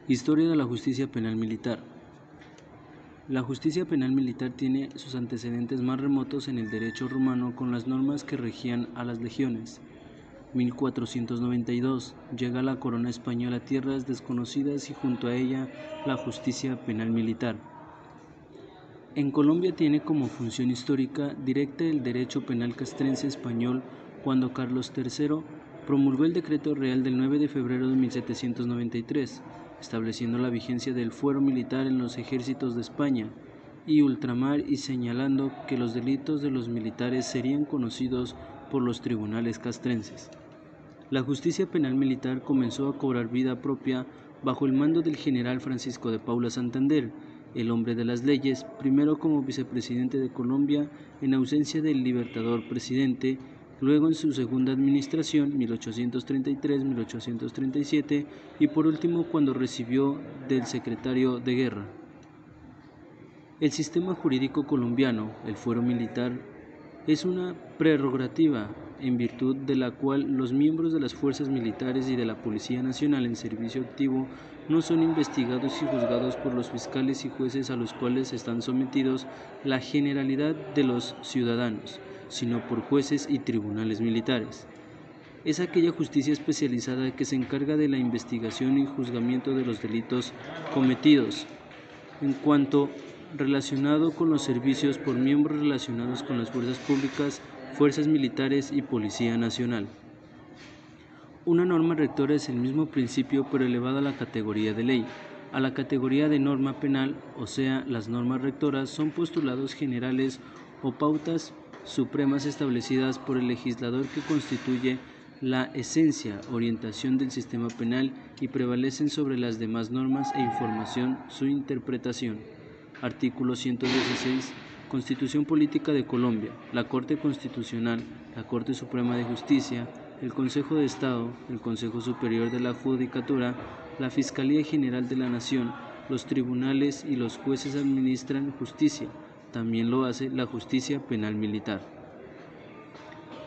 Historia de la justicia penal militar. La justicia penal militar tiene sus antecedentes más remotos en el derecho romano con las normas que regían a las legiones. 1492 llega la corona española a tierras desconocidas y junto a ella la justicia penal militar. En Colombia tiene como función histórica directa el derecho penal castrense español cuando Carlos III promulgó el decreto real del 9 de febrero de 1793, estableciendo la vigencia del fuero militar en los ejércitos de España y ultramar y señalando que los delitos de los militares serían conocidos por los tribunales castrenses. La justicia penal militar comenzó a cobrar vida propia bajo el mando del general Francisco de Paula Santander, el hombre de las leyes, primero como vicepresidente de Colombia en ausencia del libertador presidente, luego en su segunda administración, 1833-1837, y por último cuando recibió del secretario de guerra. El sistema jurídico colombiano, el fuero militar, es una prerrogativa en virtud de la cual los miembros de las fuerzas militares y de la Policía Nacional en servicio activo no son investigados y juzgados por los fiscales y jueces a los cuales están sometidos la generalidad de los ciudadanos, sino por jueces y tribunales militares. Es aquella justicia especializada que se encarga de la investigación y juzgamiento de los delitos cometidos, en cuanto relacionado con los servicios por miembros relacionados con las fuerzas públicas, fuerzas militares y Policía Nacional. Una norma rectora es el mismo principio pero elevada a la categoría de ley. A la categoría de norma penal, o sea, las normas rectoras son postulados generales o pautas supremas establecidas por el legislador que constituye la esencia, orientación del sistema penal y prevalecen sobre las demás normas e información su interpretación. Artículo 116. Constitución Política de Colombia. La Corte Constitucional, la Corte Suprema de Justicia, el Consejo de Estado, el Consejo Superior de la Judicatura, la Fiscalía General de la Nación, los tribunales y los jueces administran justicia. También lo hace la justicia penal militar.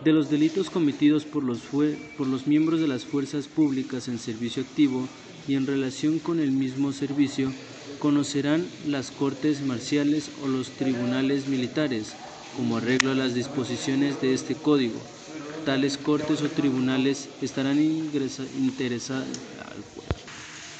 De los delitos cometidos por los miembros de las fuerzas públicas en servicio activo y en relación con el mismo servicio, conocerán las cortes marciales o los tribunales militares, como arreglo a las disposiciones de este código. Tales cortes o tribunales estarán interesadas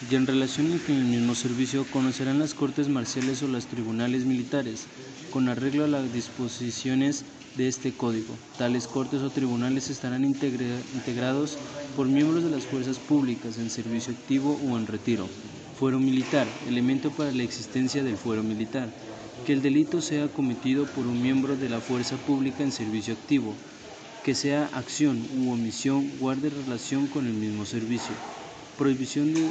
y en relación con el mismo servicio conocerán las cortes marciales o los tribunales militares, con arreglo a las disposiciones de este código. Tales cortes o tribunales estarán integrados por miembros de las fuerzas públicas en servicio activo o en retiro. Fuero militar, elemento para la existencia del fuero militar, que el delito sea cometido por un miembro de la fuerza pública en servicio activo, que sea acción u omisión guarde relación con el mismo servicio. Prohibición de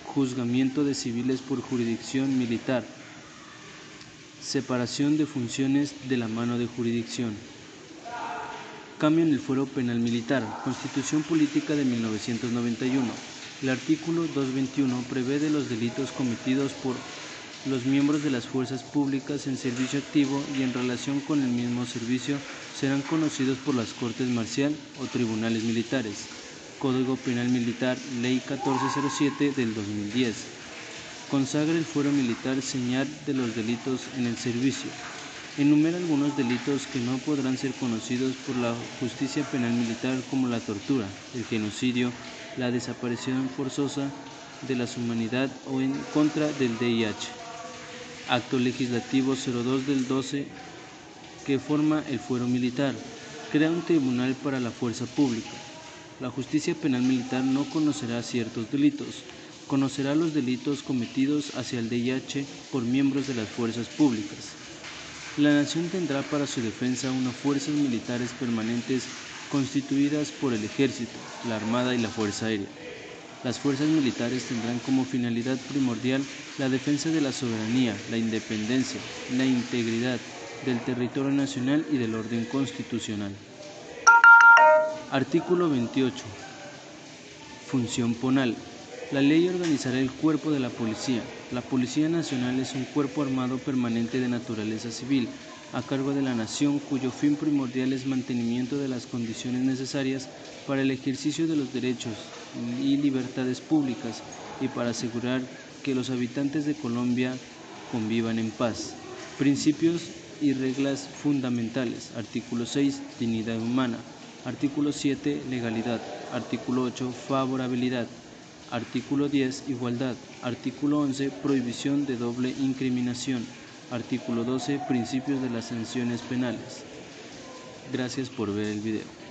juzgamiento de civiles por jurisdicción militar. Separación de funciones de la mano de jurisdicción. Cambio en el fuero penal militar. Constitución Política de 1991. El artículo 221 prevé de los delitos cometidos por los miembros de las fuerzas públicas en servicio activo y en relación con el mismo servicio serán conocidos por las Cortes Marcial o tribunales militares. Código Penal Militar, Ley 1407 del 2010. Consagra el fuero militar señal de los delitos en el servicio. Enumera algunos delitos que no podrán ser conocidos por la justicia penal militar como la tortura, el genocidio, la desaparición forzosa de la humanidad o en contra del VIH. Acto Legislativo 02 del 12 que forma el fuero militar. Crea un tribunal para la fuerza pública. La justicia penal militar no conocerá ciertos delitos. Conocerá los delitos cometidos hacia el VIH por miembros de las fuerzas públicas. La nación tendrá para su defensa unas fuerzas militares permanentes constituidas por el Ejército, la Armada y la Fuerza Aérea. Las fuerzas militares tendrán como finalidad primordial la defensa de la soberanía, la independencia, la integridad del territorio nacional y del orden constitucional. Artículo 28. Función penal. La ley organizará el cuerpo de la policía. La Policía Nacional es un cuerpo armado permanente de naturaleza civil, a cargo de la nación, cuyo fin primordial es mantenimiento de las condiciones necesarias para el ejercicio de los derechos y libertades públicas y para asegurar que los habitantes de Colombia convivan en paz. Principios y reglas fundamentales. Artículo 6, dignidad humana. Artículo 7, legalidad. Artículo 8, favorabilidad. Artículo 10, igualdad. Artículo 11, prohibición de doble incriminación. Artículo 12, principios de las sanciones penales. Gracias por ver el video.